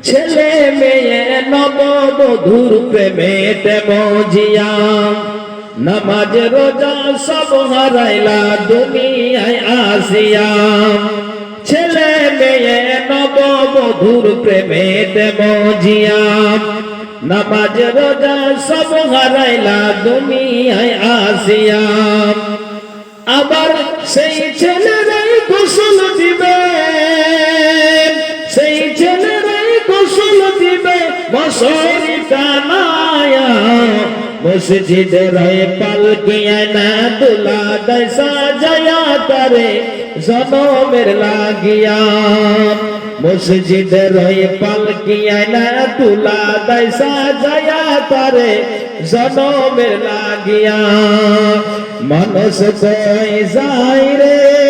ছেলে মেয়ে নববধূর প্রেমেতে মজিয়া, নামাজ রোজা সব হারাইলা দুনিয়ায় আসিয়া। ছেলে মেয়ে নববধূর প্রেমেতে মজিয়া, নামাজ রোজা সব হারাইলা দুনিয়ায় আসিয়া। আবার সেই ছেলেরাই গোসল দিবে, সেই ছেলেরাই গোসল দিবে মশারি টানায়া। মসজিদের পালকিয়া না দুলা দেয় সাজায়া তারে জনমের লাগিয়া। মসজিদের পালকিয়া না দুলা দেয় সাজায়া তারে জনমের লাগিয়া। মানুষ কই যায় রে